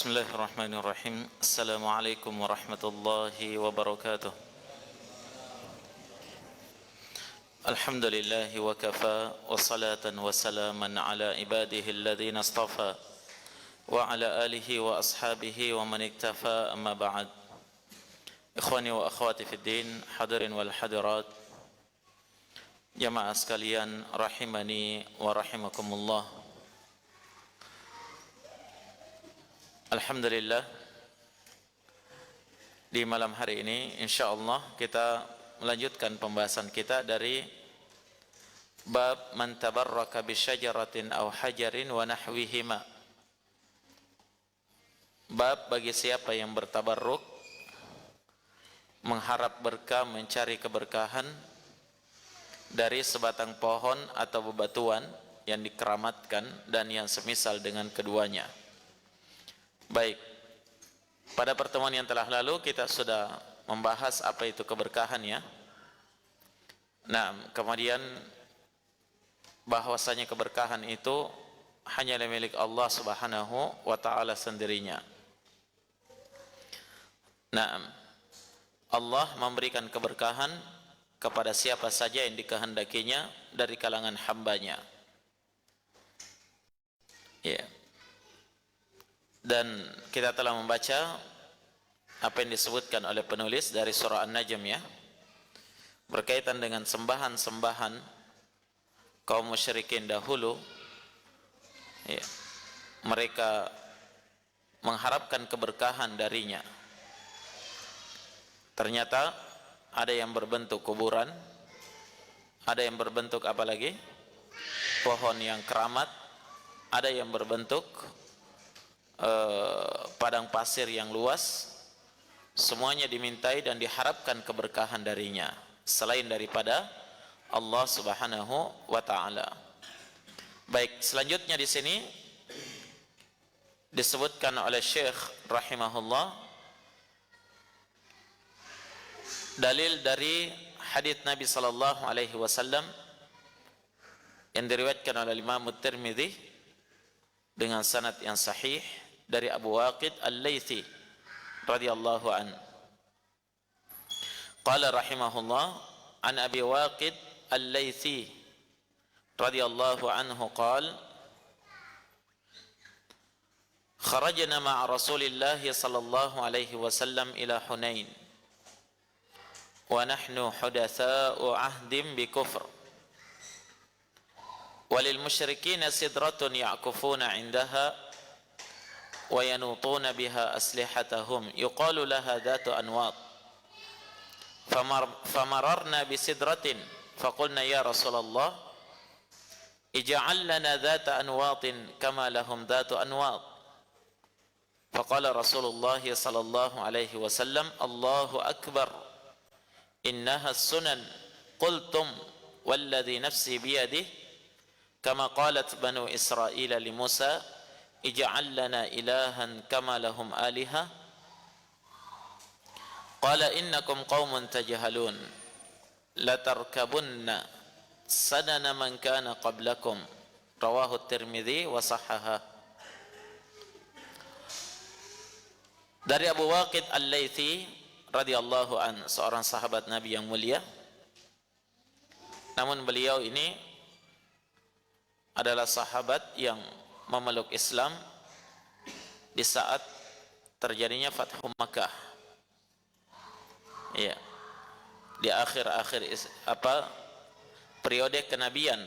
Bismillahirrahmanirrahim. Assalamualaikum warahmatullahi wabarakatuh. Alhamdulillahi wa kafa wa salatan wa salaman ala ibadihi alladhina astafa wa ala alihi wa ashabihi wa man iktafa, amma ba'd. Ikhwani wa akhwati fid din, hadirin wal hadirat, jamaah sekalian rahimani wa rahimakumullah. Alhamdulillah, di malam hari ini insyaallah kita melanjutkan pembahasan kita dari bab man tabarraka bi syajaratin aw hajarin wa nahwihima. Bab bagi siapa yang bertabarruk, mengharap berkah, mencari keberkahan dari sebatang pohon atau bebatuan yang dikeramatkan dan yang semisal dengan keduanya. Baik, pada pertemuan yang telah lalu kita sudah membahas apa itu keberkahan ya. Nah, kemudian bahwasanya keberkahan itu hanyalah milik Allah Subhanahu wa taala sendirinya. Nah, Allah memberikan keberkahan kepada siapa saja yang dikehendakinya dari kalangan hambanya. Ya. Dan kita telah membaca apa yang disebutkan oleh penulis dari surah An-Najm ya, berkaitan dengan sembahan-sembahan kaum musyrikin dahulu ya. Mereka mengharapkan keberkahan darinya. Ternyata ada yang berbentuk kuburan, ada yang berbentuk apa lagi? Pohon yang keramat, ada yang berbentuk padang pasir yang luas. Semuanya dimintai dan diharapkan keberkahan darinya selain daripada Allah Subhanahu wa taala. Baik, selanjutnya di sini disebutkan oleh Syekh rahimahullah dalil dari hadits Nabi sallallahu alaihi wasallam yang diriwayatkan oleh Imam At-Tirmidzi dengan sanad yang sahih dari Abu Waqid Al-Laythi radhiyallahu an. Qala rahimahullah an Abi Waqid Al-Laythi radhiyallahu anhu qala kharajna ma'a Rasulillah sallallahu alaihi wasallam ila Hunain wa nahnu hudatsa'u 'ahdin bi kufr walil musyrikin sidratun ya'kufuna 'indaha wa yanutuna biha aslihatahum yuqalu laha dhatu anwat famararna bi sidratin faqulna ya Rasulullah ij'al lana dhata anwatin kama lahum dhatu anwat faqala Rasulullah sallallahu alaihi wasallam Allahu akbar innaha sunan qultum walladhi nafsi biyadihi kama qalat banu Israil li Musa ij'al lana ilahan kama lahum aliha qala innakum qaumun tajhalun la tarkabunna sanana man kana qablakum rawahu At-Tirmidzi wa sahaha. Dari Abu Waqid Al-Laythi radhiyallahu an, seorang sahabat Nabi yang mulia, namun beliau ini adalah sahabat yang memeluk Islam di saat terjadinya Fathu Makkah. Ya. Di akhir-akhir periode kenabian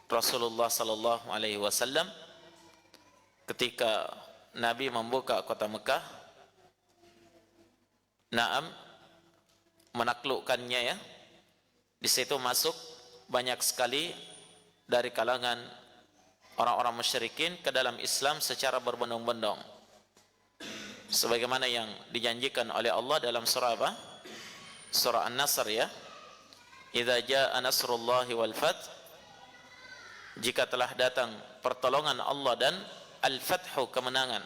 Rasulullah sallallahu alaihi wasallam, ketika Nabi membuka kota Mekah, naam, menaklukkannya ya. Di situ masuk banyak sekali dari kalangan orang-orang musyrikin ke dalam Islam secara berbondong-bondong, sebagaimana yang dijanjikan oleh Allah dalam surah apa? Surah An-Nasr ya. Idza jaa nasrullahi wal fath, jika telah datang pertolongan Allah dan al-fathu, kemenangan.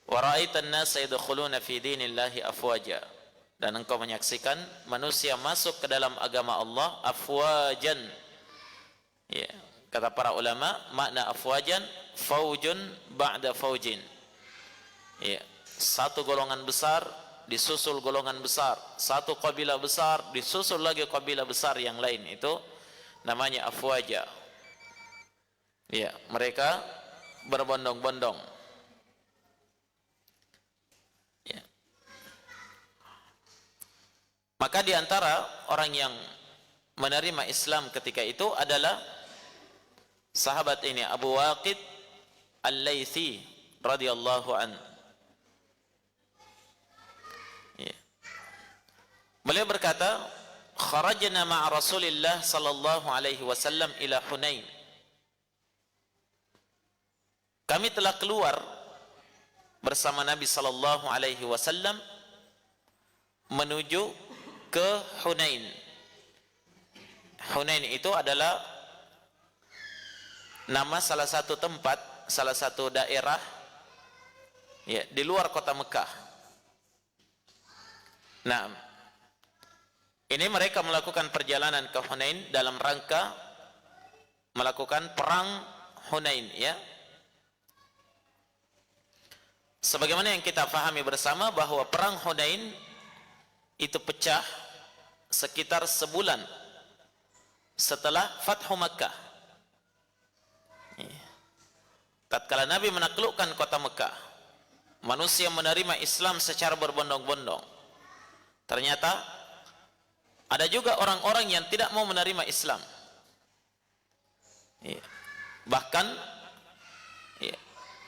Wa ra'aitan nasa yadkhuluna fi dinillahi afwaja, dan engkau menyaksikan manusia masuk ke dalam agama Allah afwajan. Ya, kata para ulama, makna afwajan faujun ba'da faujin. Ya, satu golongan besar disusul golongan besar, satu kabilah besar disusul lagi kabilah besar yang lain, itu namanya afwaja. Ya, mereka berbondong-bondong. Ya. Maka di antara orang yang menerima Islam ketika itu adalah sahabat ini, Abu Waqid Al-Laythi radhiyallahu an. Ya. Beliau berkata, kharajna ma'a Rasulillah sallallahu alaihi wasallam ila Hunain. Kami telah keluar bersama Nabi sallallahu alaihi wasallam menuju ke Hunain. Hunain itu adalah nama salah satu tempat, salah satu daerah ya, di luar kota Mekah. Nah, ini mereka melakukan perjalanan ke Hunain dalam rangka melakukan perang Hunain, ya. Sebagaimana yang kita pahami bersama bahwa perang Hunain itu pecah sekitar sebulan setelah Fathu Makkah. Tatkala Nabi menaklukkan kota Mekah, manusia menerima Islam secara berbondong-bondong. Ternyata ada juga orang-orang yang tidak mau menerima Islam. Bahkan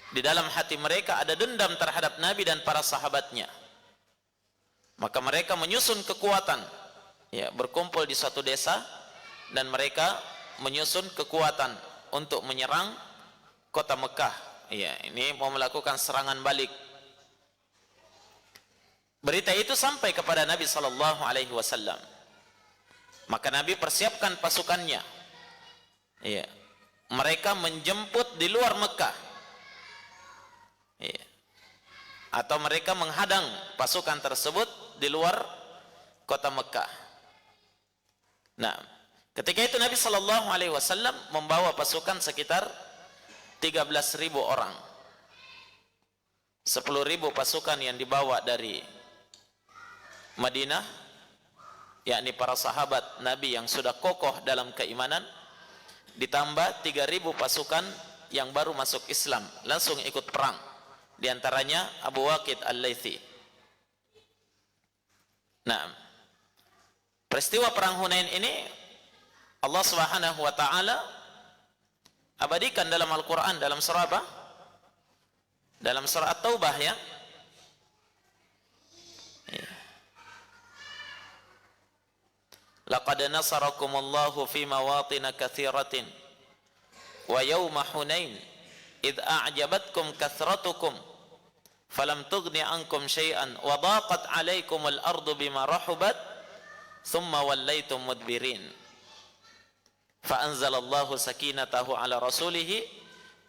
di dalam hati mereka ada dendam terhadap Nabi dan para sahabatnya. Maka mereka menyusun kekuatan, ya, berkumpul di suatu desa dan mereka menyusun kekuatan untuk menyerang kota Mekah. Ya, ini mau melakukan serangan balik. Berita itu sampai kepada Nabi sallallahu alaihi wasallam. Maka Nabi persiapkan pasukannya. Ya. Mereka menjemput di luar Mekah. Ya. Atau mereka menghadang pasukan tersebut di luar kota Mekah. Nah, ketika itu Nabi sallallahu alaihi wasallam membawa pasukan sekitar 13.000 orang. 10.000 pasukan yang dibawa dari Madinah, yakni para sahabat Nabi yang sudah kokoh dalam keimanan, ditambah 3.000 pasukan yang baru masuk Islam, langsung ikut perang. Di antaranya Abu Waqid Al-Laythi. Nah, peristiwa perang Hunain ini Allah Subhanahu wa taala abadikan dalam Al-Qur'an, dalam surah apa? Dalam surah At-Taubah, ya. Laqad nasarakumullahu fi mawatin katsiratin wa yawma Hunain idh a'jabatkum kathratukum falam tughni ankum syai'an wa daqat 'alaikumul ardu bima rahubat thumma wallaytum mudbirin fa anzalallahu sakinatahu 'ala rasulihi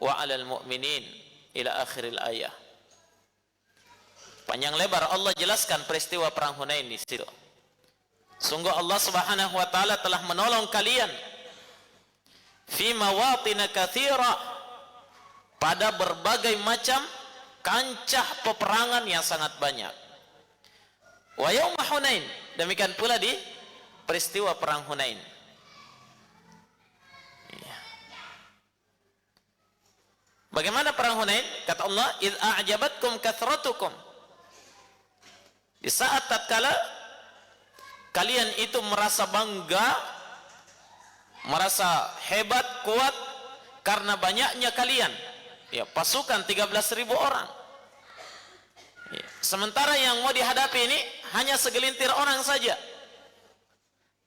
wa 'alal mu'minin ila akhiril ayah. Panjang lebar Allah jelaskan peristiwa perang Hunain di situ. Sungguh Allah Subhanahu wa taala telah menolong kalian fi mawatin katsira, pada berbagai macam kancah peperangan yang sangat banyak. Wa yauma Hunain, demikian pula di peristiwa perang Hunain. Bagaimana perang Hunain? Kata Allah, idz a'jabatkum kathratukum. Di saat tatkala kalian itu merasa bangga, merasa hebat, kuat karena banyaknya kalian. Ya, pasukan 13.000 orang. Ya, sementara yang mau dihadapi ini hanya segelintir orang saja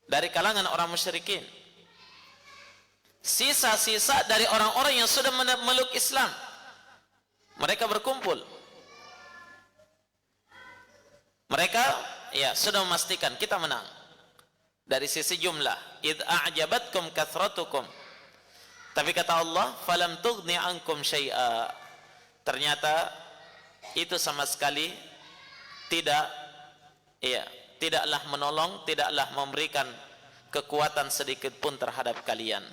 dari kalangan orang musyrikin. Sisa-sisa dari orang-orang yang sudah memeluk Islam, mereka berkumpul. Mereka ya sudah memastikan kita menang dari sisi jumlah. Idz a'jabatkum kathratukum, tapi kata Allah, falam tughni ankum syai'a, ternyata itu sama sekali tidaklah menolong, tidaklah memberikan kekuatan sedikit pun terhadap kalian.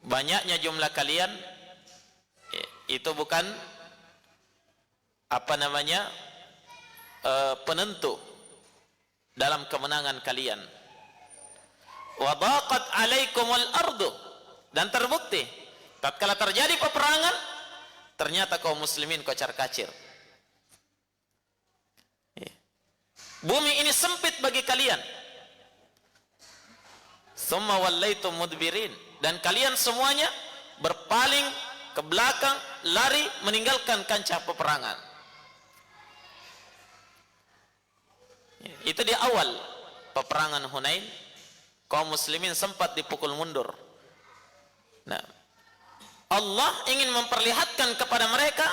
banyaknya jumlah kalian itu bukan penentu dalam kemenangan kalian. Wa daqat 'alaikumul ardu, dan terbukti tatkala terjadi peperangan ternyata kaum muslimin kocar-kacir. Bumi ini sempit bagi kalian. Tsumma wallaitum mudbirin, dan kalian semuanya berpaling ke belakang, lari meninggalkan kancah peperangan. Itu di awal peperangan Hunain, kaum muslimin sempat dipukul mundur. Nah, Allah ingin memperlihatkan kepada mereka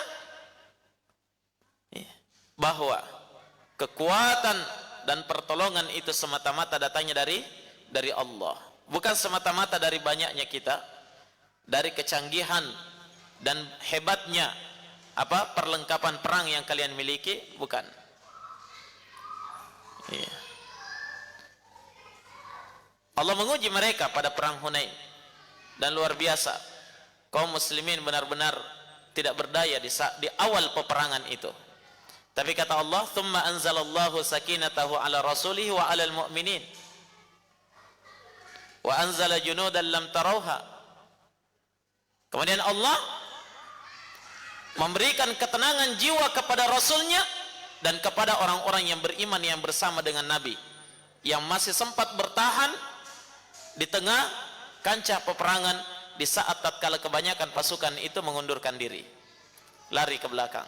bahwa kekuatan dan pertolongan itu semata-mata datangnya dari Allah, bukan semata-mata dari banyaknya kita, dari kecanggihan dan hebatnya perlengkapan perang yang kalian miliki, bukan. Allah menguji mereka pada perang Hunain, dan luar biasa kaum muslimin benar-benar tidak berdaya di awal peperangan itu. Tapi kata Allah, "Tsumma anzalallahu sakinatahu 'ala rasulihi wa 'alal mu'minin wa anzala junudan lam tarauha." Kemudian Allah memberikan ketenangan jiwa kepada Rasulnya dan kepada orang-orang yang beriman yang bersama dengan Nabi, yang masih sempat bertahan di tengah kancah peperangan di saat tatkala kebanyakan pasukan itu mengundurkan diri, lari ke belakang.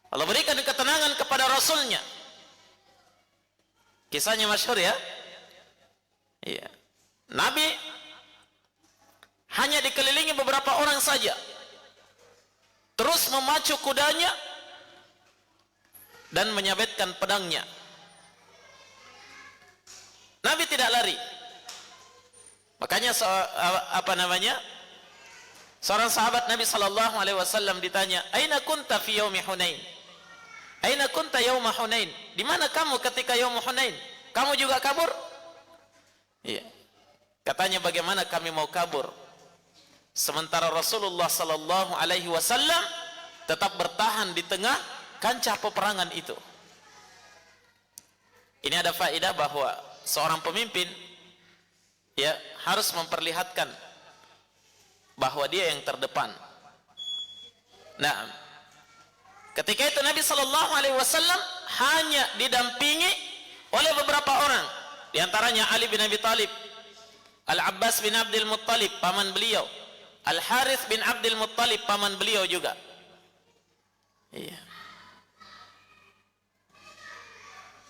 Allah berikan ketenangan kepada Rasulnya. Kisahnya masyhur ya. Iya. Nabi hanya dikelilingi beberapa orang saja, terus memacu kudanya dan menyabetkan pedangnya. Nabi tidak lari. Makanya seorang sahabat Nabi sallallahu alaihi wasallam ditanya, "Aina kunta fi yaumi Hunain?" Aina kunta yauma Hunain? Di mana kamu ketika yaum Hunain? Kamu juga kabur? Iya. Katanya, bagaimana kami mau kabur sementara Rasulullah sallallahu alaihi wasallam tetap bertahan di tengah kancah peperangan itu. Ini ada faedah bahwa seorang pemimpin harus memperlihatkan bahwa dia yang terdepan. Nah, ketika itu Nabi sallallahu alaihi wasallam hanya didampingi oleh beberapa orang, di antaranya Ali bin Abi Thalib, Al-Abbas bin Abdul Muttalib paman beliau, Al-Harith bin Abdul Muttalib paman beliau juga. Iya.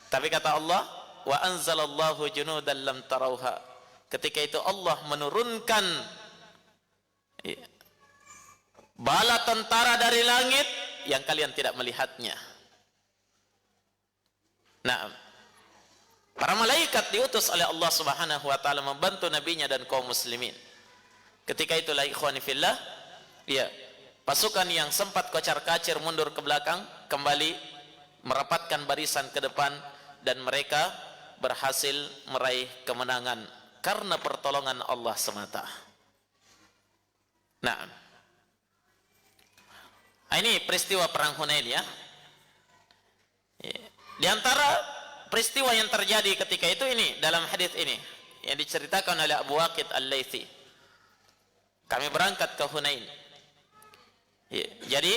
Tapi kata Allah, wa anzalallahu junudan lam tarauha. Ketika itu Allah menurunkan bala tentara dari langit yang kalian tidak melihatnya. Nah, para malaikat diutus oleh Allah Subhanahu wa taala membantu nabinya dan kaum muslimin. Ketika itulah ikhwani fillah, pasukan yang sempat kocar-kacir mundur ke belakang kembali merapatkan barisan ke depan, dan mereka berhasil meraih kemenangan karena pertolongan Allah semata. Nah, ini peristiwa perang Hunain ya. Di antara peristiwa yang terjadi ketika itu ini dalam hadis ini yang diceritakan oleh Abu Waqid Al-Laitsi. Kami berangkat ke Hunain. Jadi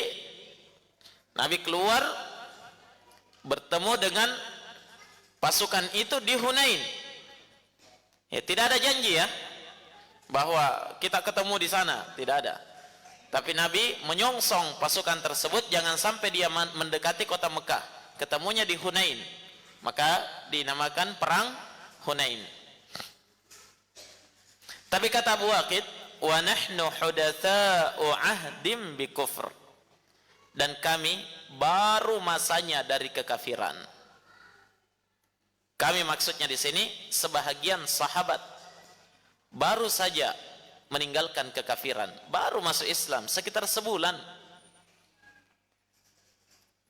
Nabi keluar bertemu dengan pasukan itu di Hunain. Tidak ada janji ya bahwa kita ketemu di sana, tidak ada. Tapi Nabi menyongsong pasukan tersebut jangan sampai dia mendekati kota Mekah. Ketemunya di Hunain, maka dinamakan perang Hunain. Tapi kata Abu Waqid, wa nahnu hudatsa'u ahdim bi kufr, dan kami baru masanya dari kekafiran. Kami maksudnya di sini sebahagian sahabat baru saja meninggalkan kekafiran, baru masuk Islam sekitar sebulan.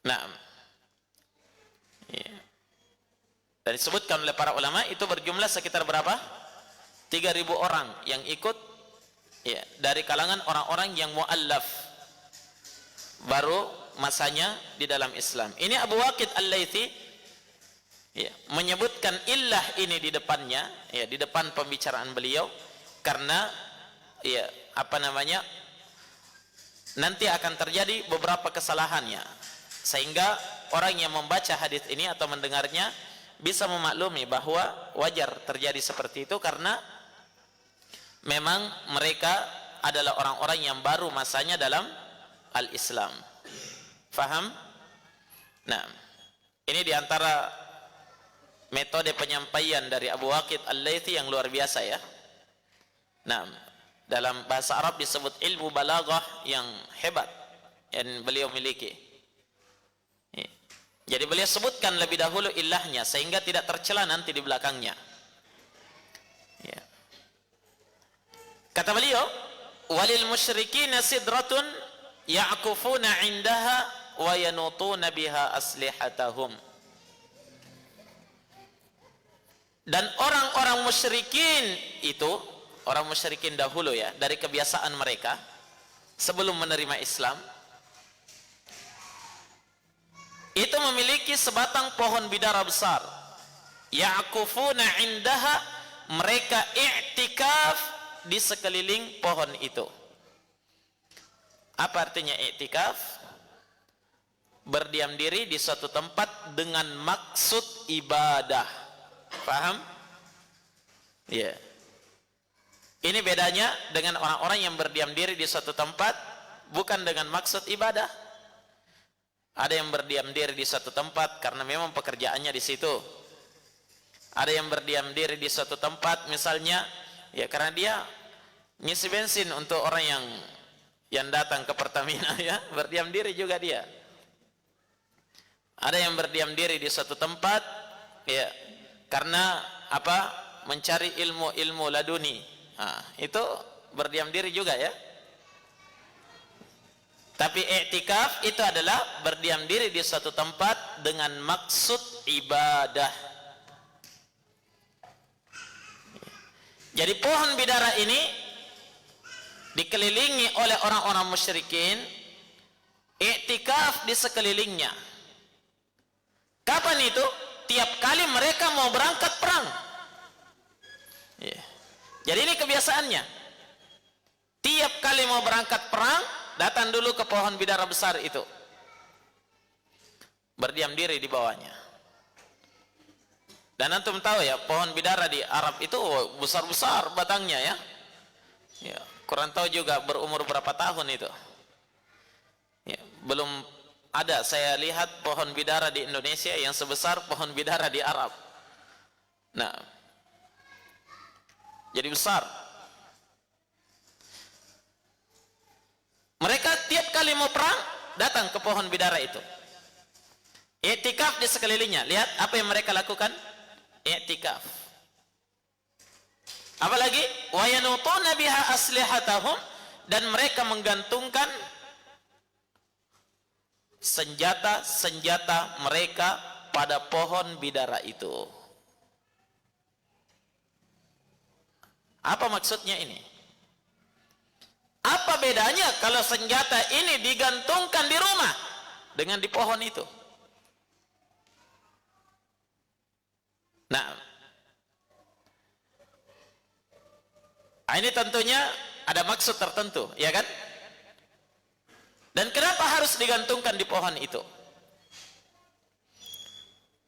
Nah, dan disebutkan oleh para ulama itu berjumlah sekitar berapa? 3.000 orang yang ikut, ya, dari kalangan orang-orang yang mu'allaf, baru masanya di dalam Islam. Ini Abu Waqid Al-Laythi, ya, menyebutkan illah ini di depannya, ya, di depan pembicaraan beliau, karena, ya, nanti akan terjadi beberapa kesalahannya, sehingga orang yang membaca hadis ini atau mendengarnya bisa memaklumi bahwa wajar terjadi seperti itu, karena memang mereka adalah orang-orang yang baru masanya dalam al-Islam. Faham? Nah, ini diantara metode penyampaian dari Abu Waqid Al-Laythi yang luar biasa, ya. Nah, dalam bahasa Arab disebut ilmu balaghah yang hebat yang beliau miliki. Jadi beliau sebutkan lebih dahulu ilahnya sehingga tidak tercela nanti di belakangnya. Ya. Kata beliau, walil musyrikina sidratun ya'kufuna 'indaha wa yanutuna biha aslihatahum. Dan orang-orang musyrikin itu, orang musyrikin dahulu, ya, dari kebiasaan mereka sebelum menerima Islam, itu memiliki sebatang pohon bidara besar. Ya'kufuna 'indaha, mereka i'tikaf di sekeliling pohon itu. Apa artinya i'tikaf? Berdiam diri di suatu tempat dengan maksud ibadah. Paham? Ya. Ini bedanya dengan orang-orang yang berdiam diri di suatu tempat bukan dengan maksud ibadah. Ada yang berdiam diri di suatu tempat karena memang pekerjaannya di situ. Ada yang berdiam diri di suatu tempat misalnya, ya, karena dia ngisi bensin untuk orang yang datang ke Pertamina, ya, berdiam diri juga dia. Ada yang berdiam diri di suatu tempat, ya, karena apa? Mencari ilmu laduni. Nah, itu berdiam diri juga, ya. Tapi i'tikaf itu adalah berdiam diri di suatu tempat dengan maksud ibadah. Jadi pohon bidara ini dikelilingi oleh orang-orang musyrikin, i'tikaf di sekelilingnya. Kapan itu? Tiap kali mereka mau berangkat perang. Jadi ini kebiasaannya. Tiap kali mau berangkat perang, datang dulu ke pohon bidara besar itu, berdiam diri di bawahnya. Dan antum tahu, ya, pohon bidara di Arab itu besar-besar batangnya, ya. Ya, kurang tahu juga berumur berapa tahun itu. Ya, belum ada saya lihat pohon bidara di Indonesia yang sebesar pohon bidara di Arab. Nah, jadi besar. Mereka tiap kali mau perang datang ke pohon bidara itu. I'tikaf di sekelilingnya. Lihat apa yang mereka lakukan? I'tikaf. Apalagi wa yanutuna biha aslihatahum, dan mereka menggantungkan senjata-senjata mereka pada pohon bidara itu. Apa maksudnya ini? Apa bedanya kalau senjata ini digantungkan di rumah dengan di pohon itu? Nah, ini tentunya ada maksud tertentu, ya kan? Dan kenapa harus digantungkan di pohon itu?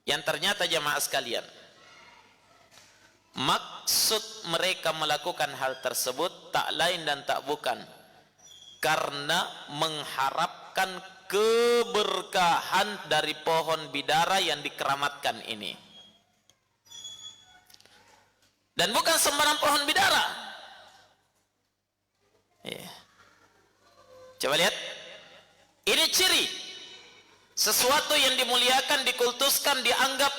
Yang ternyata jamaah sekalian, maksud mereka melakukan hal tersebut tak lain dan tak bukan karena mengharapkan keberkahan dari pohon bidara yang dikeramatkan ini. Dan bukan sembarang pohon bidara. Coba lihat, ini ciri sesuatu yang dimuliakan, dikultuskan, dianggap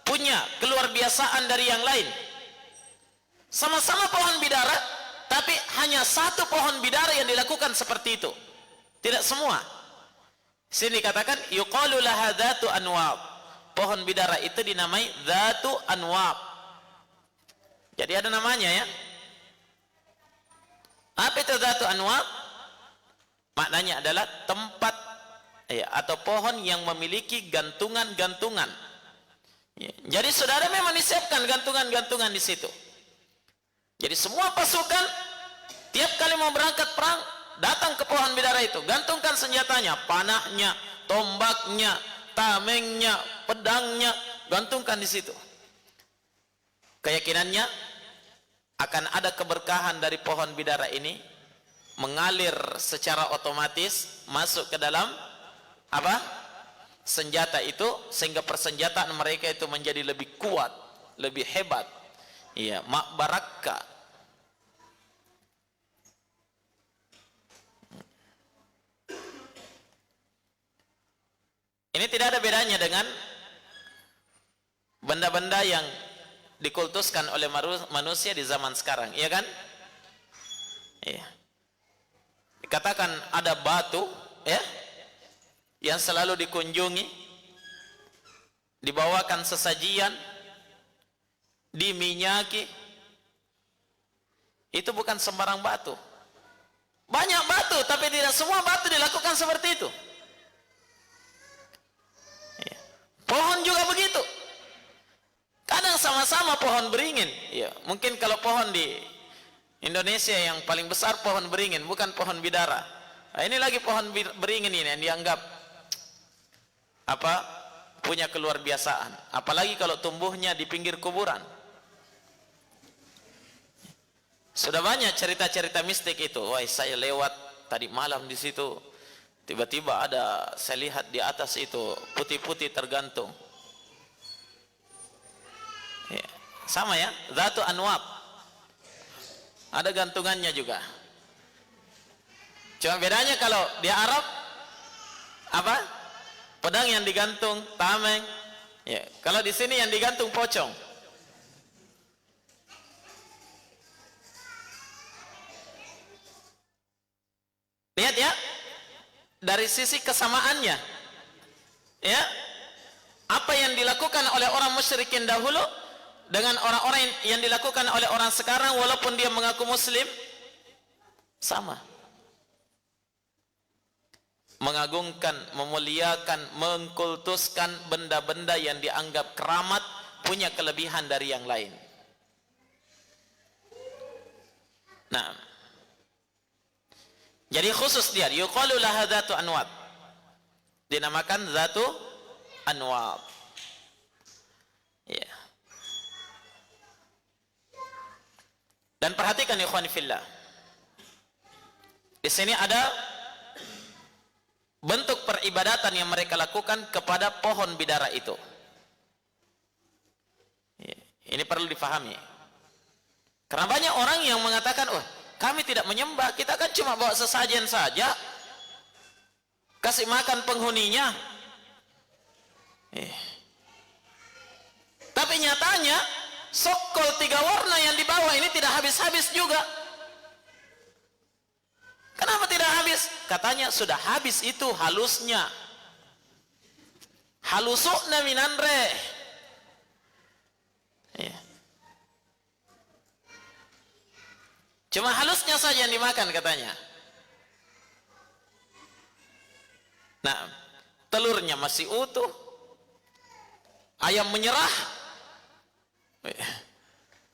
punya keluar biasaan dari yang lain. Sama-sama pohon bidara, tapi hanya satu pohon bidara yang dilakukan seperti itu. Tidak semua. Sini dikatakan yuqalu laha dzatu anwab. Pohon bidara itu dinamai dzatu anwab. Jadi ada namanya ya. Apa itu Dzatu Anwat? Maknanya adalah tempat ya, atau pohon yang memiliki gantungan-gantungan. Ya, jadi saudara memang disiapkan gantungan-gantungan di situ. Jadi semua pasukan tiap kali mau berangkat perang datang ke pohon bidara itu, gantungkan senjatanya, panahnya, tombaknya, tamengnya, pedangnya, gantungkan di situ. Keyakinannya akan ada keberkahan dari pohon bidara ini mengalir secara otomatis masuk ke dalam apa? Senjata itu, sehingga persenjataan mereka itu menjadi lebih kuat, lebih hebat. Iya, mak barakah. Ini tidak ada bedanya dengan benda-benda yang dikultuskan oleh manusia di zaman sekarang, iya kan? Iya. Dikatakan ada batu, ya, yang selalu dikunjungi, dibawakan sesajian, diminyaki. Itu bukan sembarang batu. Banyak batu, tapi tidak semua batu dilakukan seperti itu. Ya. Pohon juga begitu. Kadang sama-sama pohon beringin. Ya, mungkin kalau pohon di Indonesia yang paling besar pohon beringin, bukan pohon bidara. Nah, ini lagi pohon beringin ini yang dianggap apa? Punya keluar biasaan. Apalagi kalau tumbuhnya di pinggir kuburan. Sudah banyak cerita-cerita mistik itu. Wah, saya lewat tadi malam di situ. Tiba-tiba ada, saya lihat di atas itu putih-putih tergantung. Ya, sama ya, Dzatu Anwat. Ada gantungannya juga. Cuma bedanya kalau di Arab apa? Pedang yang digantung, tameng. Ya, kalau di sini yang digantung pocong. Lihat ya, dari sisi kesamaannya. Ya. Apa yang dilakukan oleh orang musyrikin dahulu dengan orang-orang yang dilakukan oleh orang sekarang walaupun dia mengaku muslim sama. Mengagungkan, memuliakan, mengkultuskan benda-benda yang dianggap keramat, punya kelebihan dari yang lain. Nah, jadi khusus dia, yuqalu laha Dzatu Anwat, dinamakan Dzatu Anwat. Ya. Dan perhatikan ikhwan fillah, di sini ada bentuk peribadatan yang mereka lakukan kepada pohon bidara itu. Ya. Ini perlu difahami, karena banyak orang yang mengatakan, oh, kami tidak menyembah, kita kan cuma bawa sesajen saja, kasih makan penghuninya. Tapi nyatanya sokol 3 warna yang dibawa ini tidak habis-habis juga. Kenapa tidak habis? Katanya sudah habis itu halusnya. Halusukna minanre. Ya. Cuma halusnya saja yang dimakan katanya. Nah, telurnya masih utuh. Ayam menyerah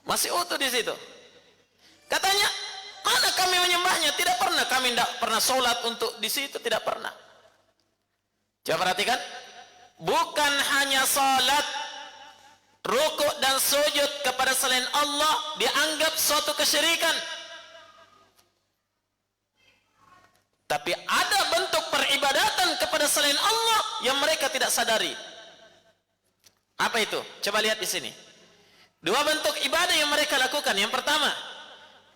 masih utuh di situ. Katanya, mana kami menyembahnya? Tidak pernah, kami tidak pernah sholat untuk di situ, tidak pernah. Coba perhatikan, bukan hanya sholat, rukuk dan sujud kepada selain Allah dianggap suatu kesyirikan, tapi ada bentuk peribadatan kepada selain Allah yang mereka tidak sadari. Apa itu? Coba lihat di sini. 2 bentuk ibadah yang mereka lakukan. Yang pertama,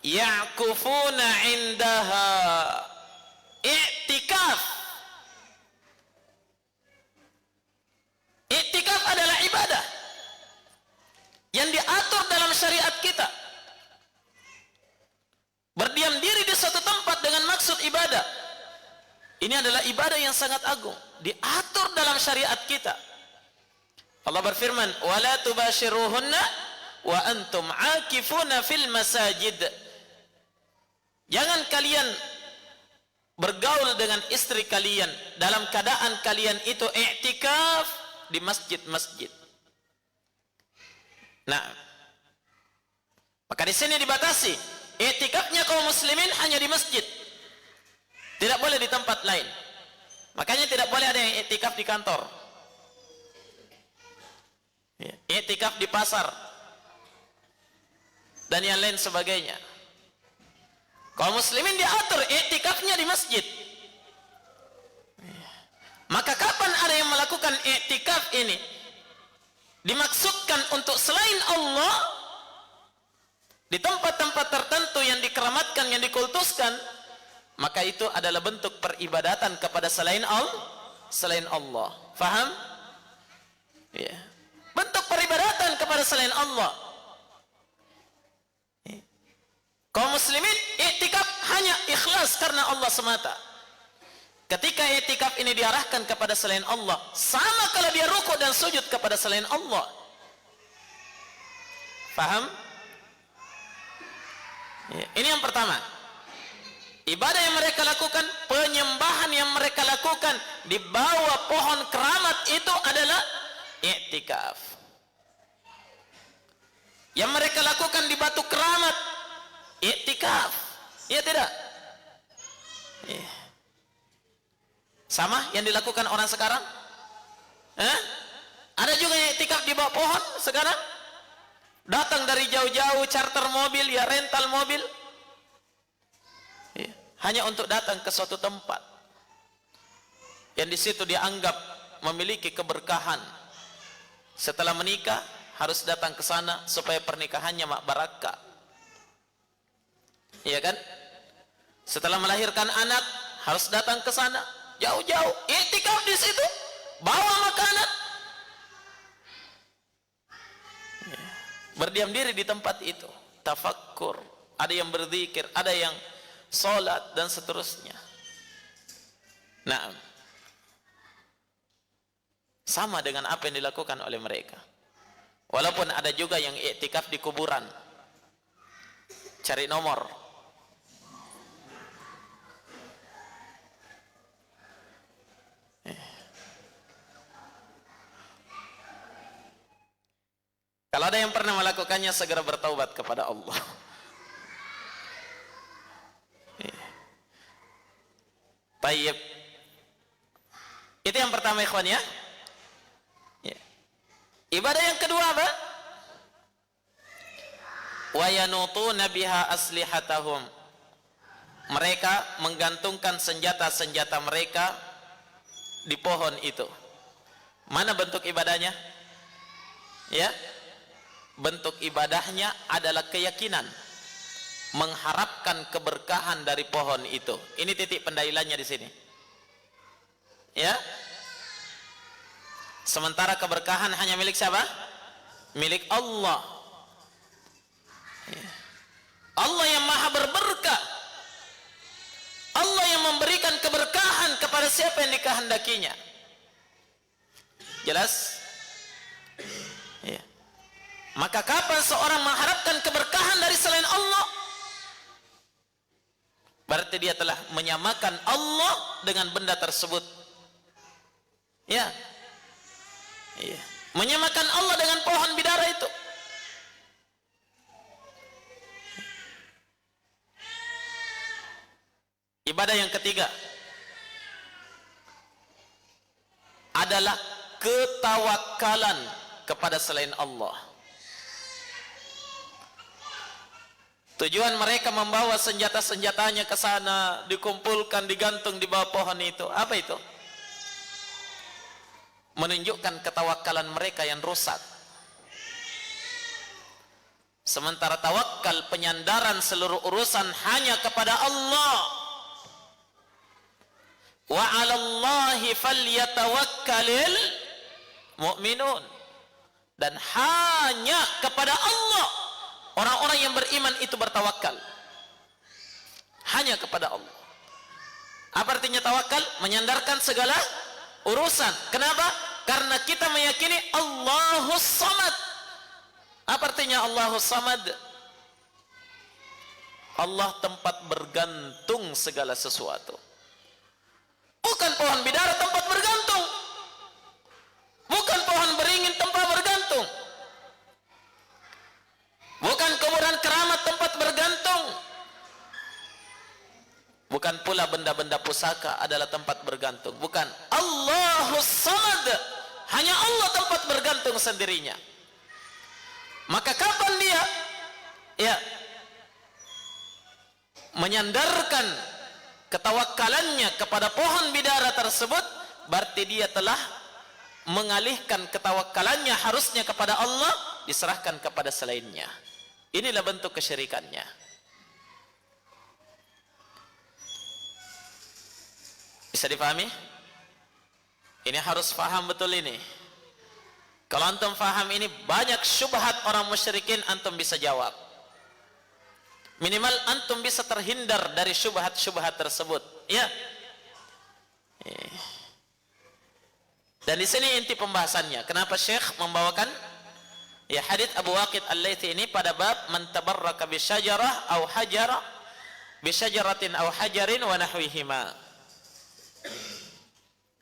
ya'kufuna indaha, i'tikaf. I'tikaf adalah ibadah yang diatur dalam syariat kita. Berdiam diri di suatu tempat dengan maksud ibadah. Ini adalah ibadah yang sangat agung, diatur dalam syariat kita. Allah berfirman, "Wala tubashiruhunna wa antum akifuna fil masajid. Jangan kalian bergaul dengan istri kalian dalam keadaan kalian itu i'tikaf di masjid-masjid. Nah, maka di sini dibatasi i'tikafnya kaum muslimin hanya di masjid. Tidak boleh di tempat lain. Makanya tidak boleh ada yang i'tikaf di kantor. I'tikaf di pasar dan yang lain sebagainya. Kaum muslimin diatur i'tikafnya di masjid. Maka kapan ada yang melakukan i'tikaf ini dimaksudkan untuk selain Allah di tempat-tempat tertentu yang dikeramatkan, yang dikultuskan, maka itu adalah bentuk peribadatan kepada selain Allah. Faham? Ya. Bentuk peribadatan kepada selain Allah. Kaum muslimin i'tikaf hanya ikhlas karena Allah semata. Ketika i'tikaf ini diarahkan kepada selain Allah, sama kalau dia rukuk dan sujud kepada selain Allah. Paham? Ya, ini yang pertama. Ibadah yang mereka lakukan, penyembahan yang mereka lakukan di bawah pohon keramat itu adalah i'tikaf. Yang mereka lakukan di batu keramat, i'tikaf. Iya tidak? Ya. Sama yang dilakukan orang sekarang? Ada juga yang i'tikaf di bawah pohon sekarang? Datang dari jauh-jauh, charter mobil, ya rental mobil, ya, hanya untuk datang ke suatu tempat yang di situ dianggap memiliki keberkahan. Setelah menikah harus datang ke sana supaya pernikahannya barakah. Iya kan? Setelah melahirkan anak harus datang ke sana jauh-jauh, i'tikaf di situ, bawa makanan, berdiam diri di tempat itu, tafakkur, ada yang berzikir, ada yang sholat dan seterusnya. Nah, sama dengan apa yang dilakukan oleh mereka. Walaupun ada juga yang i'tikaf di kuburan, cari nomor. Kalau ada yang pernah melakukannya, segera bertaubat kepada Allah. Tayyib. Itu yang pertama, ikhwan ya. Ibadah yang kedua apa? Wa yanutuna biha aslihatahum. Mereka menggantungkan senjata-senjata mereka di pohon itu. Mana bentuk ibadahnya? Ya. Bentuk ibadahnya adalah keyakinan, mengharapkan keberkahan dari pohon itu. Ini titik pendalilannya di sini. Ya. Sementara keberkahan hanya milik siapa? Milik Allah. Ya. Allah yang maha berberkah. Allah yang memberikan keberkahan kepada siapa yang dikehendakinya. Jelas? Ya. Maka kapan seorang mengharapkan keberkahan dari selain Allah, berarti dia telah menyamakan Allah dengan benda tersebut. Ya. Iya. Menyamakan Allah dengan pohon bidara itu. Ibadah yang ketiga adalah ketawakalan kepada selain Allah. Tujuan mereka membawa senjata-senjatanya ke sana, dikumpulkan, digantung di bawah pohon itu. Apa itu? Menunjukkan ketawakalan mereka yang rusak. Sementara tawakal, penyandaran seluruh urusan hanya kepada Allah. Wa 'alallahi falyatawakkalul mu'minun. Dan hanya kepada Allah orang-orang yang beriman itu bertawakal. Hanya kepada Allah. Apa artinya tawakal? Menyandarkan segala urusan. Kenapa? Karena kita meyakini Allahus Samad. Apa artinya? artinya Allahus Samad? Allah tempat bergantung segala sesuatu. Bukan pohon bidara tempat bergantung, bukan pohon beringin tempat bergantung, bukan kuburan keramat tempat bergantung, bukan pula benda-benda pusaka adalah tempat bergantung. Bukan. Allahus Samad, hanya Allah tempat bergantung sendirinya. Maka kapan dia menyandarkan ketawakkalannya kepada pohon bidara tersebut, berarti dia telah mengalihkan ketawakkalannya harusnya kepada Allah, diserahkan kepada selainnya. Inilah bentuk kesyirikannya. Bisa dipahami? Ini harus paham betul ini. Kalau antum faham ini, banyak syubhat orang musyrikin antum bisa jawab. Minimal antum bisa terhindar dari syubhat-syubhat tersebut, ya. Dan di sini inti pembahasannya. Kenapa Syekh membawakan hadits Abu Waqid Al-Laitsi ini pada bab man tabarraka bi syajarah aw hajara bi syajaratin aw hajarin wa nahwihima.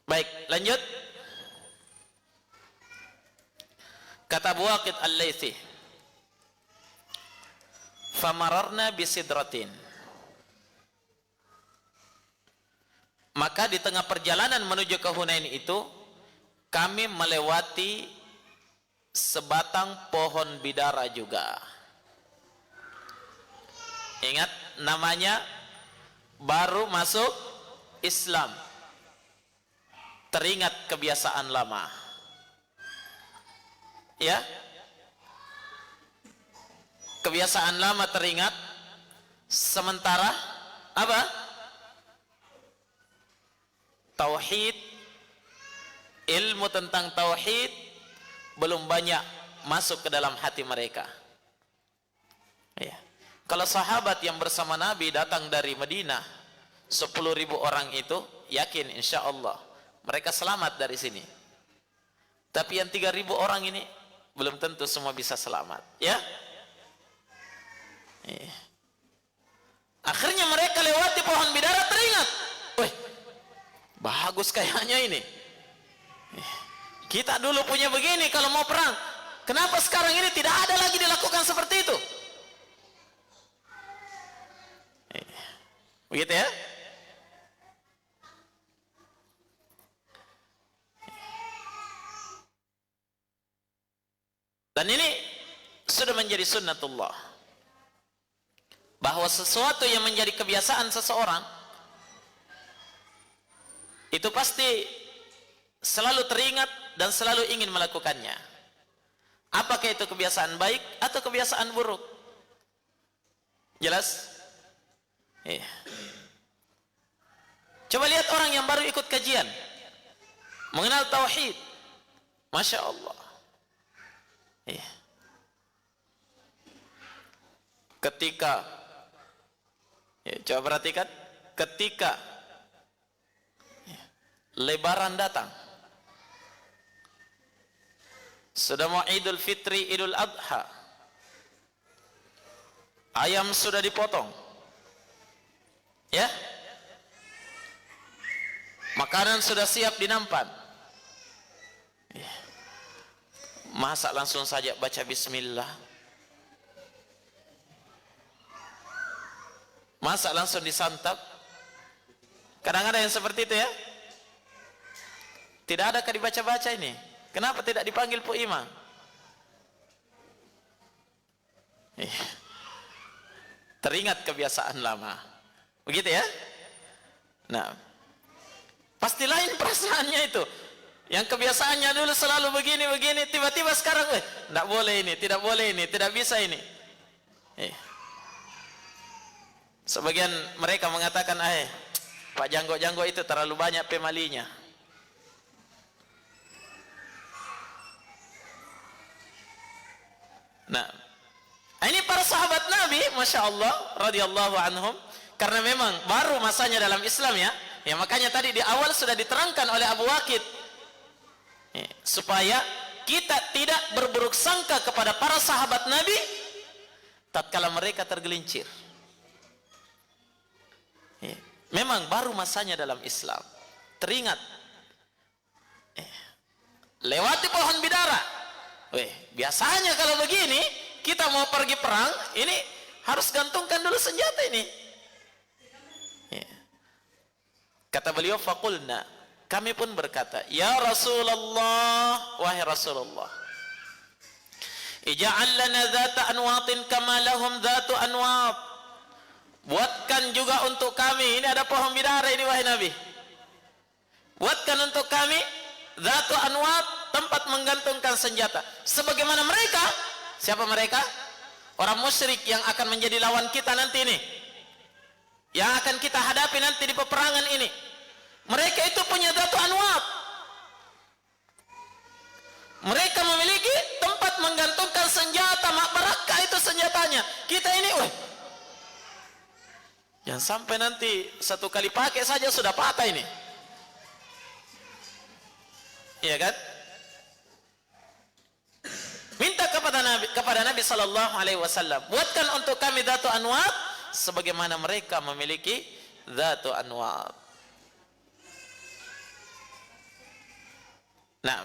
Baik, lanjut. Kata Abu Waqid Al-Laitsi, famararna bisidratin, maka di tengah perjalanan menuju ke Hunain itu kami melewati sebatang pohon bidara juga. Ingat, namanya baru masuk Islam, teringat kebiasaan lama, ya. Kebiasaan lama teringat, sementara apa? Tauhid, ilmu tentang tauhid belum banyak masuk ke dalam hati mereka. Ya. Kalau sahabat yang bersama Nabi datang dari Madinah, 10.000 orang itu, yakin insya Allah mereka selamat dari sini. Tapi yang 3.000 orang ini belum tentu semua bisa selamat, ya. Akhirnya mereka lewati pohon bidara, teringat, wih, bagus kayaknya ini. Kita dulu punya begini kalau mau perang. Kenapa sekarang ini tidak ada lagi dilakukan seperti itu? Begitu ya? Dan ini sudah menjadi sunnatullah, bahwa sesuatu yang menjadi kebiasaan seseorang itu pasti selalu teringat dan selalu ingin melakukannya. Apakah itu kebiasaan baik atau kebiasaan buruk? Jelas? Iya. Coba lihat orang yang baru ikut kajian, mengenal tauhid, Masya Allah. Iya. Ketika coba perhatikan, ketika Lebaran datang, sudah mau Idul Fitri, Idul Adha, ayam sudah dipotong, ya, makanan sudah siap di nampan, masa langsung saja baca bismillah? Masa langsung disantap? Kadang-kadang yang seperti itu, ya. Tidak ada dibaca-baca ini. Kenapa tidak dipanggil Pu Imam? Teringat kebiasaan lama. Begitu ya? Nah, pasti lain perasaannya itu. Yang kebiasaannya dulu selalu begini-begini, tiba-tiba sekarang, tidak boleh ini, tidak boleh ini, tidak bisa ini. Sebagian mereka mengatakan, Pak Janggo-Janggo itu terlalu banyak pemalinya. Nah, ini para sahabat Nabi, Masya Allah, radhiyallahu anhum, karena memang baru masanya dalam Islam, ya. Ya makanya tadi di awal sudah diterangkan oleh Abu Waqid, supaya kita tidak berburuk sangka kepada para sahabat Nabi tatkala mereka tergelincir. Memang baru masanya dalam Islam. Teringat, lewati pohon bidara. Biasanya kalau begini kita mau pergi perang, ini harus gantungkan dulu senjata ini. Kata beliau, faqulna, kami pun berkata, ya Rasulullah, wahai Rasulullah, ij'al lana dhata anwatin kama lahum dhatu anwat. Buatkan juga untuk kami, ini ada pohon bidara ini wahai Nabi. Buatkan untuk kami dhatu anwat, tempat menggantungkan senjata. Sebagaimana mereka, siapa mereka? Orang musyrik yang akan menjadi lawan kita nanti ini, yang akan kita hadapi nanti di peperangan ini. Mereka itu punya dhatu anwat. Mereka memiliki tempat menggantungkan senjata, makbarakah itu senjatanya. Kita ini, jangan sampai nanti satu kali pakai saja sudah patah ini. Iya kan? Minta kepada Nabi sallallahu alaihi wasallam, buatkan untuk kami dhatu anwat sebagaimana mereka memiliki dhatu anwat. Nah,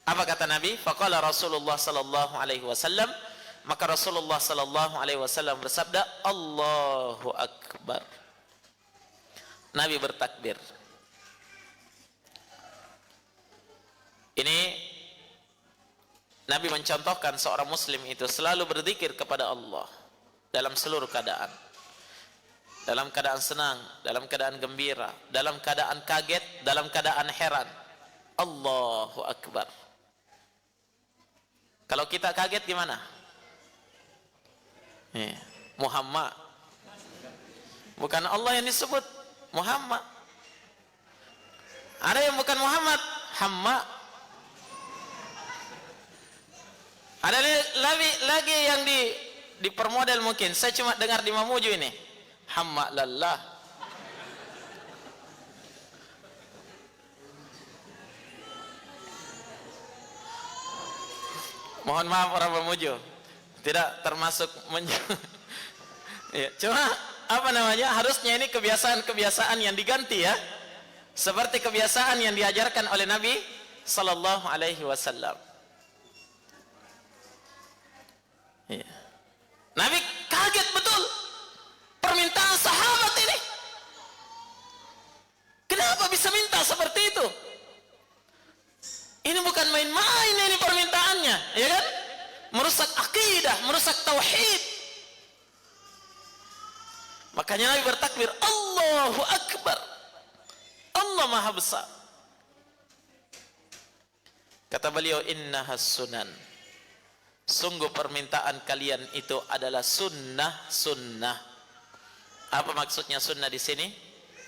apa kata Nabi? Faqala Rasulullah sallallahu alaihi wasallam, maka Rasulullah sallallahu alaihi wasallam bersabda, Allahu akbar. Nabi bertakbir. Ini Nabi mencontohkan seorang muslim itu selalu berzikir kepada Allah dalam seluruh keadaan. Dalam keadaan senang, dalam keadaan gembira, dalam keadaan kaget, dalam keadaan heran. Allahu akbar. Kalau kita kaget gimana? Muhammad. Bukan Allah yang disebut, Muhammad. Ada yang bukan Muhammad, Hamma. Ada lagi yang dipermodel mungkin. Saya cuma dengar di Mamuju ini. Hamma lallah. Mohon maaf orang Mamuju, tidak termasuk ya, cuma apa namanya, harusnya ini kebiasaan yang diganti ya, seperti kebiasaan yang diajarkan oleh Nabi sallallahu alaihi wasallam. Ya. Nabi kaget betul permintaan sahabat ini. Kenapa bisa minta seperti itu? Ini bukan main-main ini permintaannya, ya kan? Merusak akidah, merusak tauhid. Makanya Nabi bertakbir, Allahu akbar. Allah Maha Besar. Kata beliau, innahas sunan. Sungguh permintaan kalian itu adalah sunnah. Apa maksudnya sunnah di sini?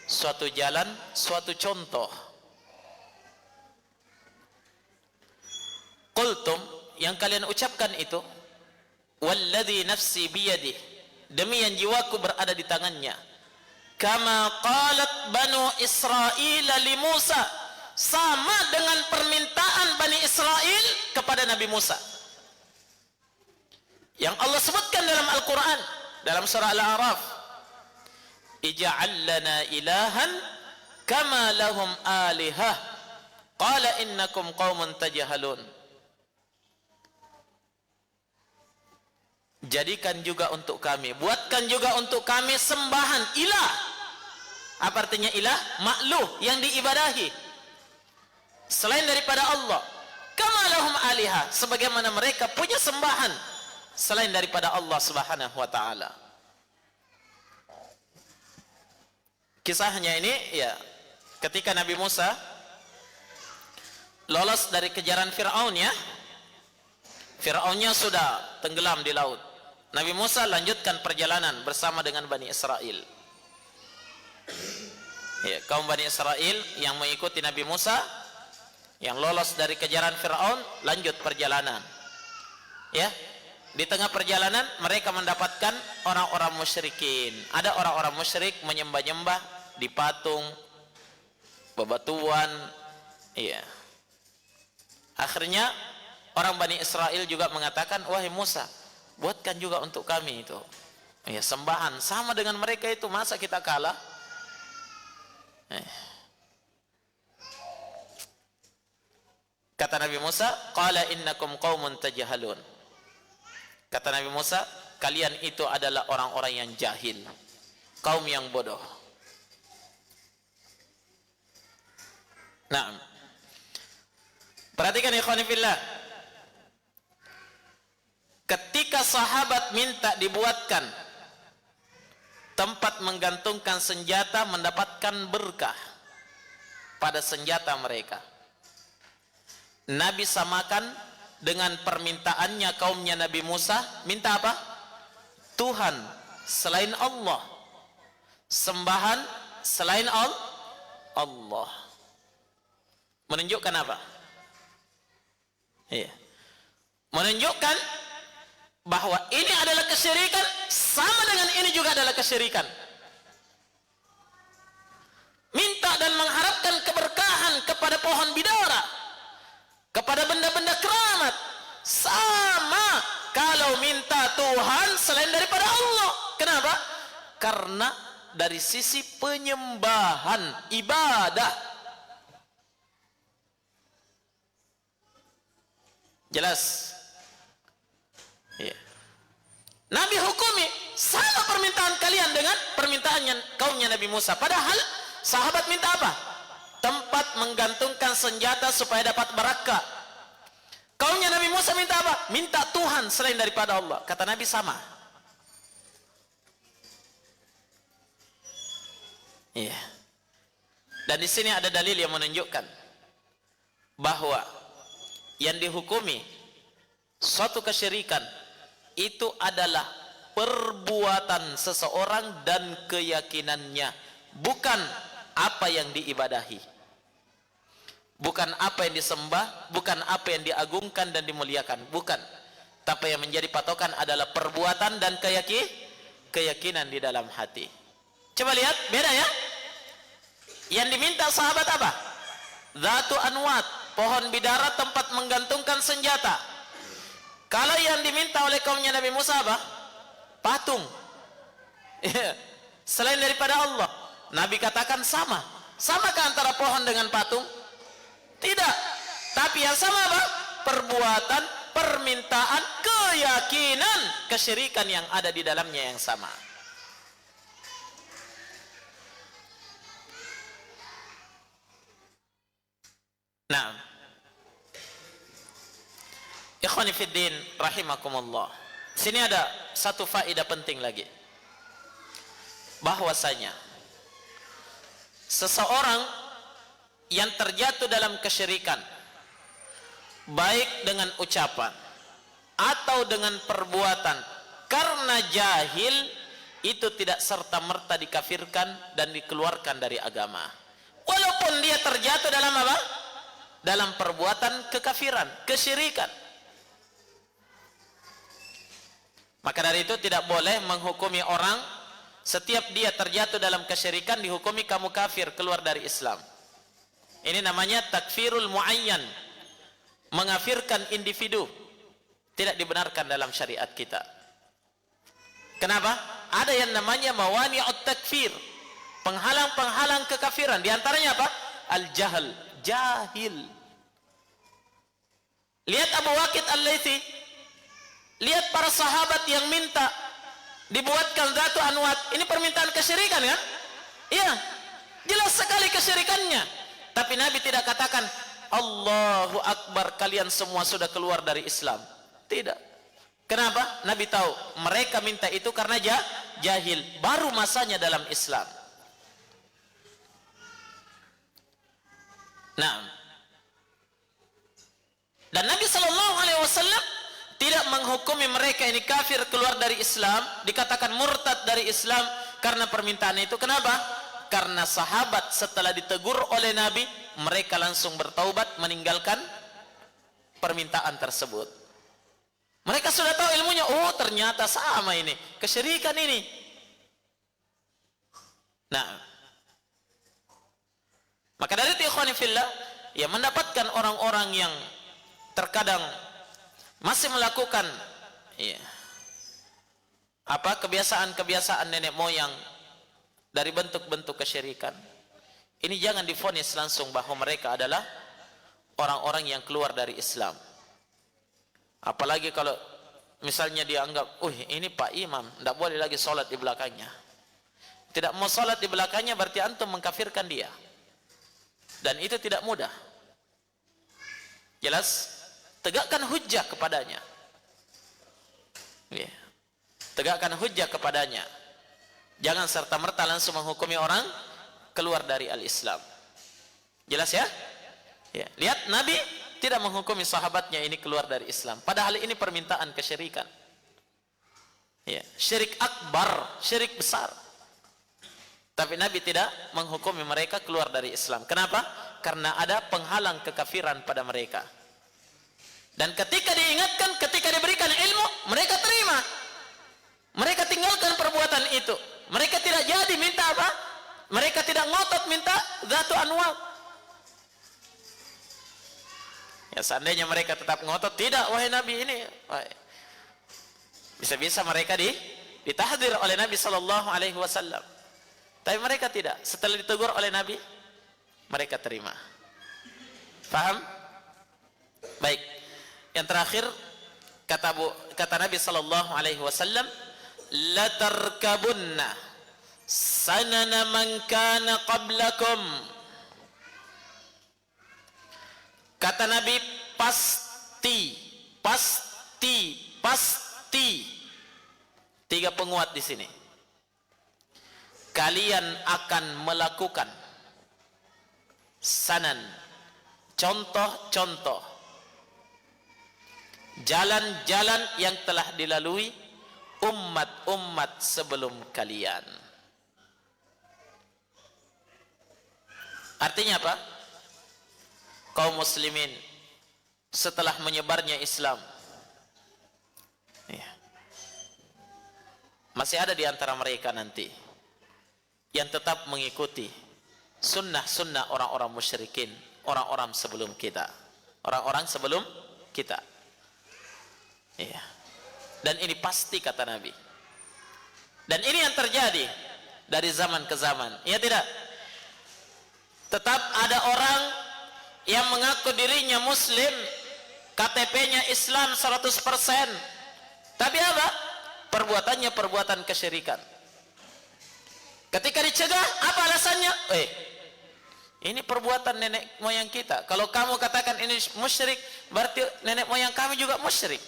Suatu jalan, suatu contoh. Qultum, yang kalian ucapkan itu, walladzi nafsi biyadih, demi yang jiwaku berada di tangannya, kama qalat banu Israil li Musa, sama dengan permintaan Bani Israel kepada Nabi Musa yang Allah sebutkan dalam Al-Quran, dalam surah Al-A'raf, ij'al lana ilahan kama lahum alihah qala innakum qaumun tajhalun. Jadikan juga untuk kami, buatkan juga untuk kami sembahan ilah. Apa artinya ilah? Makhluk yang diibadahi selain daripada Allah. Kama lahum alihah, sebagaimana mereka punya sembahan selain daripada Allah Subhanahu wa taala. Kisahnya ini ya, ketika Nabi Musa lolos dari kejaran Fir'aun ya. Fir'aunnya sudah tenggelam di laut. Nabi Musa lanjutkan perjalanan bersama dengan Bani Israel. Ya, kaum Bani Israel yang mengikuti Nabi Musa, yang lolos dari kejaran Fir'aun, lanjut perjalanan. Ya, di tengah perjalanan mereka mendapatkan orang-orang musyrikin. Ada orang-orang musyrik menyembah-nyembah di patung, bebatuan. Iya. Akhirnya orang Bani Israel juga mengatakan, wahai Musa, buatkan juga untuk kami itu ya sembahan sama dengan mereka itu, masa kita kalah? Kata Nabi Musa, qala innakum qaumun tajhalun. Kata Nabi Musa, kalian itu adalah orang-orang yang jahil, kaum yang bodoh. Nah, perhatikan ikhwan fillah, ketika sahabat minta dibuatkan tempat menggantungkan senjata, mendapatkan berkah pada senjata mereka, Nabi samakan dengan permintaannya kaumnya Nabi Musa. Minta apa? Tuhan selain Allah, sembahan selain Allah. Menunjukkan apa? Iya, menunjukkan bahwa ini adalah kesyirikan, sama dengan ini juga adalah kesyirikan. Minta dan mengharapkan keberkahan kepada pohon bidara, kepada benda-benda keramat, sama kalau minta Tuhan selain daripada Allah. Kenapa? Karena dari sisi penyembahan, ibadah. Jelas? Ya. Nabi hukumi sama permintaan kalian dengan permintaannya kaumnya Nabi Musa. Padahal sahabat minta apa? Tempat menggantungkan senjata supaya dapat barakah. Kaumnya Nabi Musa minta apa? Minta Tuhan selain daripada Allah. Kata Nabi sama. Iya. Dan di sini ada dalil yang menunjukkan bahwa yang dihukumi suatu kesyirikan itu adalah perbuatan seseorang dan keyakinannya, bukan apa yang diibadahi, bukan apa yang disembah, bukan apa yang diagungkan dan dimuliakan, bukan. Tapi yang menjadi patokan adalah perbuatan dan keyakinan di dalam hati. Coba lihat, beda ya. Yang diminta sahabat apa? Dzatu anwat, pohon bidara tempat menggantungkan senjata. Kalau yang diminta oleh kaumnya Nabi Musa apa? Patung. Selain daripada Allah. Nabi katakan sama. Samakah antara pohon dengan patung? Tidak. Tapi yang sama apa? Perbuatan, permintaan, keyakinan, kesyirikan yang ada di dalamnya yang sama. Nah, ikhwani fiddin rahimakumullah, sini ada satu faedah penting lagi, bahwasanya seseorang yang terjatuh dalam kesyirikan, baik dengan ucapan atau dengan perbuatan, karena jahil, itu tidak serta-merta dikafirkan dan dikeluarkan dari agama, walaupun dia terjatuh dalam apa? Dalam perbuatan kekafiran, kesyirikan. Maka dari itu tidak boleh menghukumi orang setiap dia terjatuh dalam kesyirikan dihukumi kamu kafir, keluar dari Islam. Ini namanya takfirul muayyan, mengafirkan individu. Tidak dibenarkan dalam syariat kita. Kenapa? Ada yang namanya mawani'ut takfir, penghalang-penghalang kekafiran. Di antaranya apa? Al-jahl, jahil. Lihat Abu Waqid Al-Laythi, lihat para sahabat yang minta dibuatkan Dzatu anwat. Ini permintaan kesyirikan kan? Iya, jelas sekali kesyirikannya. Tapi Nabi tidak katakan Allahu Akbar, kalian semua sudah keluar dari Islam. Tidak. Kenapa? Nabi tahu mereka minta itu karena jahil, baru masanya dalam Islam. Nah, dan Nabi SAW tidak menghukumi mereka ini kafir, keluar dari Islam, dikatakan murtad dari Islam karena permintaan itu. Kenapa? Karena sahabat setelah ditegur oleh Nabi, mereka langsung bertaubat meninggalkan permintaan tersebut. Mereka sudah tahu ilmunya, oh ternyata sama ini, kesyirikan ini. Nah, maka dari itu ikhwani fillah, ya, mendapatkan orang-orang yang terkadang masih melakukan ya, apa kebiasaan-kebiasaan nenek moyang dari bentuk-bentuk kesyirikan, ini jangan divonis langsung bahwa mereka adalah orang-orang yang keluar dari Islam. Apalagi kalau misalnya dianggap, ini Pak Imam, tidak boleh lagi sholat di belakangnya. Tidak mau sholat di belakangnya berarti antum mengkafirkan dia. Dan itu tidak mudah. Jelas? Tegakkan hujjah kepadanya. Ya. Tegakkan hujjah kepadanya. Jangan serta-merta langsung menghukumi orang keluar dari al-Islam. Jelas ya? Ya. Lihat, Nabi tidak menghukumi sahabatnya ini keluar dari Islam. Padahal ini permintaan kesyirikan. Ya. Syirik akbar, syirik besar. Tapi Nabi tidak menghukumi mereka keluar dari Islam. Kenapa? Karena ada penghalang kekafiran pada mereka. Dan ketika diingatkan, ketika diberikan ilmu, mereka terima. Mereka tinggalkan perbuatan itu. Mereka tidak jadi minta apa? Mereka tidak ngotot minta Dzatu Anwat. Ya, seandainya mereka tetap ngotot, tidak, wahai Nabi ini. Bisa-bisa mereka ditahdir oleh Nabi SAW. Tapi mereka tidak. Setelah ditegur oleh Nabi, mereka terima. Faham? Baik. Yang terakhir, kata Nabi SAW, la tarkabunna sanana man kana qablakum. Kata Nabi, pasti. Tiga penguat di sini. Kalian akan melakukan sanan, contoh-contoh jalan-jalan yang telah dilalui umat-umat sebelum kalian. Artinya apa? Kaum muslimin setelah menyebarnya Islam, ya, masih ada di antara mereka nanti yang tetap mengikuti sunnah-sunnah orang-orang musyrikin, orang-orang sebelum kita, orang-orang sebelum kita. Iya. Dan ini pasti kata Nabi. Dan ini yang terjadi dari zaman ke zaman. Iya tidak? Tetap ada orang yang mengaku dirinya muslim, KTP-nya Islam 100%. Tapi apa? Perbuatannya perbuatan kesyirikan. Ketika dicegah, apa alasannya? Ini perbuatan nenek moyang kita. Kalau kamu katakan ini musyrik, berarti nenek moyang kami juga musyrik.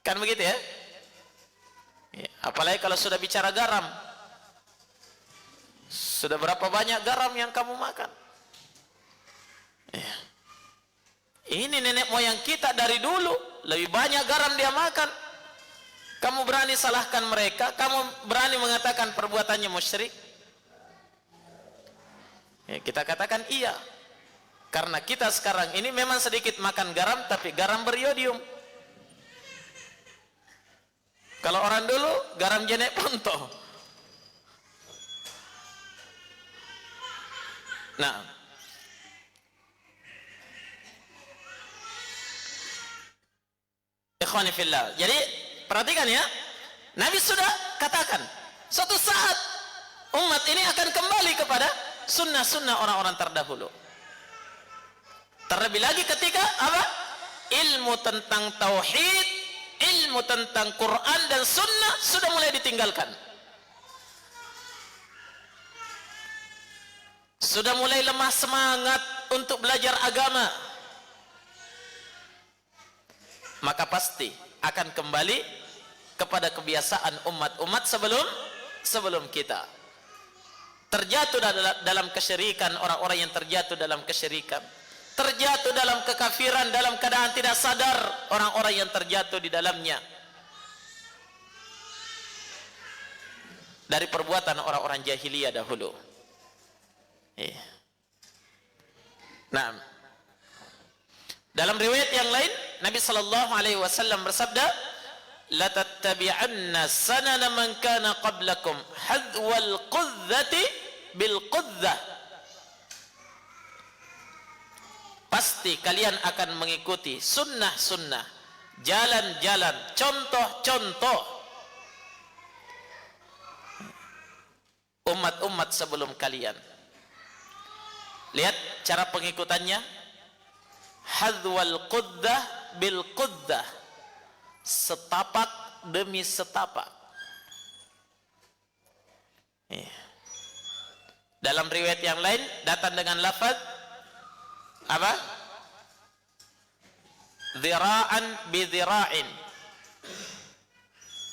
Kan begitu ya? Apalagi kalau sudah bicara garam. Sudah berapa banyak garam yang kamu makan? Ini nenek moyang kita dari dulu, lebih banyak garam dia makan. Kamu berani salahkan mereka? Kamu berani mengatakan perbuatannya musyrik? Ya, kita katakan iya. Karena kita sekarang ini memang sedikit makan garam, tapi garam beriodium. Kalau orang dulu garam jenek ponto. Nah, ikhwani fillah. Jadi perhatikan ya, Nabi sudah katakan suatu saat umat ini akan kembali kepada sunnah-sunnah orang-orang terdahulu. Terlebih lagi ketika apa? Ilmu tentang tauhid, ilmu tentang Quran dan sunnah sudah mulai ditinggalkan. Sudah mulai lemah semangat untuk belajar agama. Maka pasti akan kembali kepada kebiasaan umat-umat sebelum kita. Terjatuh dalam kesyirikan, orang-orang yang terjatuh dalam kesyirikan, terjatuh dalam kekafiran dalam keadaan tidak sadar, orang-orang yang terjatuh di dalamnya dari perbuatan orang-orang jahiliyah dahulu. Nah, dalam riwayat yang lain Nabi sallallahu alaihi wasallam bersabda, la tattabi'anna sanana man kana qablakum hadwal qudzati bil qudzah. pasti kalian akan mengikuti sunnah-sunnah, jalan-jalan, contoh-contoh umat-umat sebelum kalian. Lihat cara pengikutannya, hadwal quddah bil quddah, setapak demi setapak. Dalam riwayat yang lain datang dengan lafaz apa? Dhira'an bi dhira'in,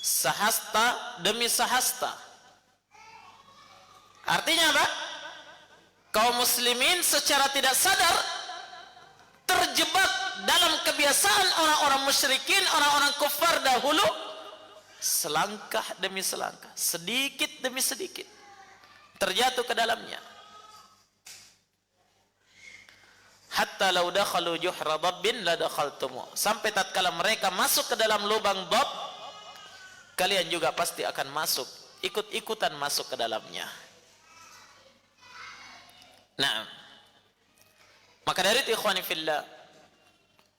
sahasta demi sahasta. Artinya apa? Kaum muslimin secara tidak sadar terjebak dalam kebiasaan orang-orang musyrikin, orang-orang kufar dahulu, selangkah demi selangkah, sedikit demi sedikit terjatuh ke dalamnya. Hatta law dakhalu juhra dabbin la dakhaltumu, sampai tatkala mereka masuk ke dalam lubang dab, kalian juga pasti akan masuk, ikut-ikutan masuk ke dalamnya. Nah, maka dari itu ikhwani fillah,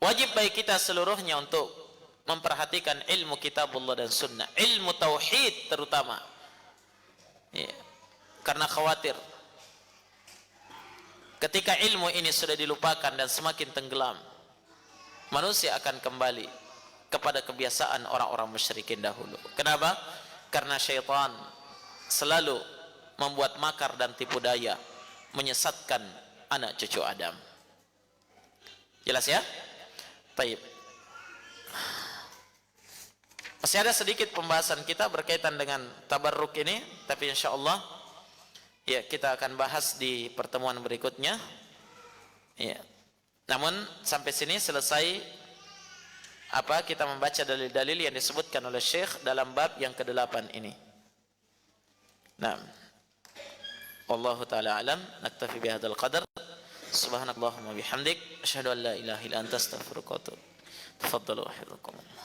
wajib bagi kita seluruhnya untuk memperhatikan ilmu kitabullah dan sunnah, ilmu tauhid terutama, ya. Karena khawatir ketika ilmu ini sudah dilupakan dan semakin tenggelam, manusia akan kembali kepada kebiasaan orang-orang musyrikin dahulu. Kenapa? Karena syaitan selalu membuat makar dan tipu daya menyesatkan anak cucu Adam. Jelas ya? Baik. Masih ada sedikit pembahasan kita berkaitan dengan tabarruk ini, tapi insyaallah ya kita akan bahas di pertemuan berikutnya. Ya. Namun sampai sini selesai apa kita membaca dalil-dalil yang disebutkan oleh Syekh dalam bab yang ke-8 ini. Nah, wallahu taala alam, naktafi bihadzal qadar. Subhanallahumma bihamdik, asyhadu an la ilaha illa anta, astaghfiruka wa atubu ilaik. Tafaddalu wa hafizakumullah.